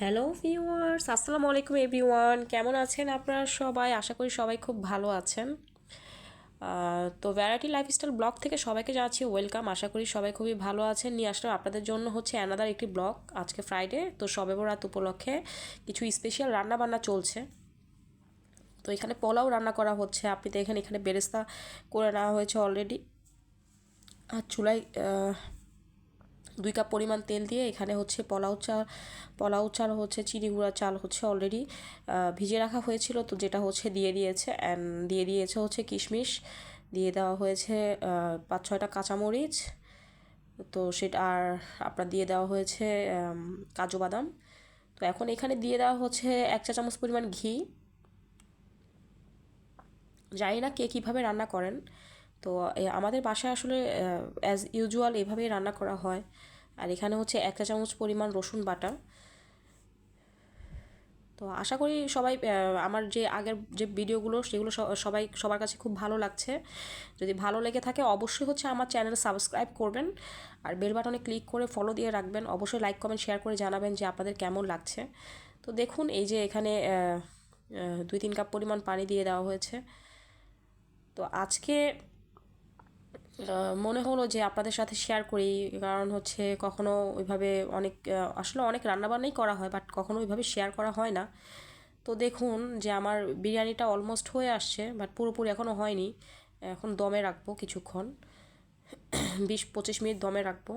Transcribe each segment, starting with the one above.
Hello viewers, আসসালামু আলাইকুম everyone. কেমন আছেন আপনারা সবাই? আশা করি সবাই খুব ভালো আছেন। তো ভ্যারাইটি লাইফস্টাইল ব্লগ থেকে সবাইকে জানাচ্ছি ওয়েলকাম। আশা করি সবাই খুবই ভালো আছেন। নিয়ে আসলাম আপনাদের জন্য হচ্ছে অ্যানাদার একটি ব্লগ। আজকে ফ্রাইডে, তো শবে বরাত উপলক্ষে কিছু স্পেশাল রান্নাবান্না চলছে। তো এখানে পোলাও রান্না করা হচ্ছে। আপনি তো এখানে বেরেস্তা করে নেওয়া হয়েছে অলরেডি। আর চুলায় 2 কাপ পরিমাণ তেল দিয়ে এখানে হচ্ছে পোলাও চাল হচ্ছে চিনি গুঁড়া চাল হচ্ছে অলরেডি ভিজিয়ে রাখা হয়েছিল, তো যেটা হচ্ছে দিয়ে দিয়েছে অ্যান্ড দিয়ে দিয়েছে হচ্ছে কিশমিশ, দিয়ে দেওয়া হয়েছে 5-6টা কাঁচামরিচ, তো সেটা আর আপনার দিয়ে দেওয়া হয়েছে কাজু বাদাম। তো এখন এখানে দিয়ে দেওয়া হচ্ছে 1 চা চামচ পরিমাণ ঘি। জানি না কে কীভাবে রান্না করেন, তো আমাদের বাসায় আসলে অ্যাজ ইউজুয়াল এভাবেই রান্না করা হয়। আর এখানে হচ্ছে 1 চা চামচ পরিমাণ রসুন বাটা। তো আশা করি সবাই আমার যে আগের যে ভিডিওগুলো সেগুলো সবার কাছে খুব ভালো লাগছে। যদি ভালো লেগে থাকে অবশ্যই হচ্ছে আমার চ্যানেল সাবস্ক্রাইব করবেন আর বেল বাটনে ক্লিক করে ফলো দিয়ে রাখবেন। অবশ্যই লাইক কমেন্ট শেয়ার করে জানাবেন যে আপনাদের কেমন লাগছে। তো দেখুন এই যে এখানে 2-3 কাপ পরিমাণ পানি দিয়ে দেওয়া হয়েছে। তো আজকে মনে হলো যে আপনাদের সাথে শেয়ার করি, কারণ হচ্ছে কখনো ওইভাবে আসলে অনেক রান্নাবান্নাই করা হয়, বাট কখনো ওইভাবে শেয়ার করা হয় না। তো দেখুন যে আমার বিরিয়ানিটা অলমোস্ট হয়ে আসছে, বাট পুরোপুরি এখনও হয়নি। এখন দমে রাখবো কিছুক্ষণ, 20-25 মিনিট দমে রাখবো।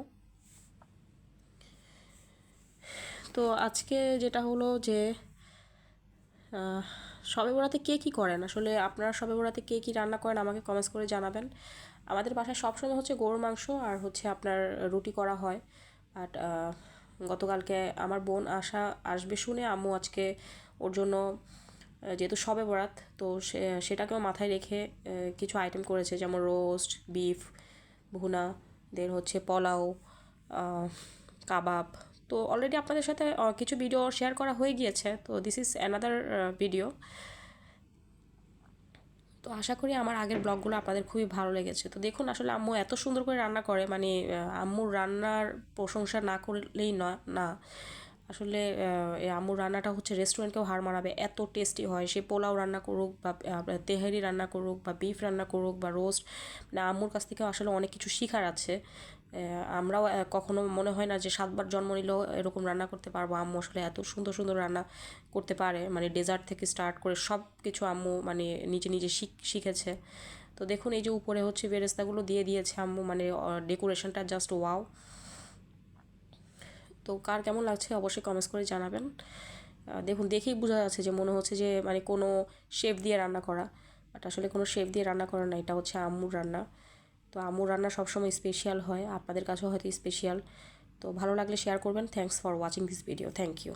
তো আজকে যেটা হলো যে শবে বরাতে কে কী করেন, আসলে আপনারা শবে বরাতে কে কী রান্না করেন আমাকে কমেন্টস করে জানাবেন। আমাদের বাসায় সবসময় হচ্ছে গরুর মাংস আর হচ্ছে আপনার রুটি করা হয়। বাট গতকালকে আমার বোন আসবে শুনে আম্মু আজকে ওর জন্য যেহেতু শবে বরাত, তো সেটাকেও মাথায় রেখে কিছু আইটেম করেছে, যেমন রোস্ট বিফ ভুনা, দেন হচ্ছে পোলাও, কাবাব। তো অলরেডি আপনাদের সাথে কিছু ভিডিও শেয়ার করা হয়ে গিয়েছে, তো দিস ইজ অ্যানাদার ভিডিও। তো আশা করি আমার আগের ব্লগগুলো আপনাদের খুবই ভালো লেগেছে। তো দেখুন আসলে আম্মু এত সুন্দর করে রান্না করে, মানে আম্মুর রান্নার প্রশংসা না করলেই না। আসলে এই আম্মুর রান্নাটা হচ্ছে রেস্টুরেন্টকেও হার মানাবে, এত টেস্টি হয়। সে পোলাও রান্না করুক বা তেহারি রান্না করুক বা বিফ রান্না করুক বা রোস্ট, মানে আম্মুর কাছ থেকেও আসলে অনেক কিছু শেখার আছে। আমরাও কখনো মনে হয় না যে 7বার জন্ম নিলেও এরকম রান্না করতে পারবো। আম্মু আসলে এত সুন্দর সুন্দর রান্না করতে পারে, মানে ডেজার্ট থেকে স্টার্ট করে সব কিছু আম্মু মানে নিজে নিজে শিখেছে। তো দেখুন এই যে উপরে হচ্ছে বেরেস্তাগুলো দিয়ে দিয়েছে আম্মু, মানে ডেকোরেশনটা জাস্ট ওয়াও। তো কার কেমন লাগছে অবশ্যই কমেন্টস করে জানাবেন। দেখুন দেখেই বোঝা যাচ্ছে যে মনে হচ্ছে যে মানে কোনো শেফ দিয়ে রান্না করা, বাট আসলে কোনো শেফ দিয়ে রান্না করা না, এটা হচ্ছে আম্মুর রান্না। তো আম্মুর রান্না সবসময় স্পেশাল হয়, আপনাদের কাছেও হয়তো স্পেশাল। তো ভালো লাগলে শেয়ার করবেন। Thanks for watching this video. Thank you.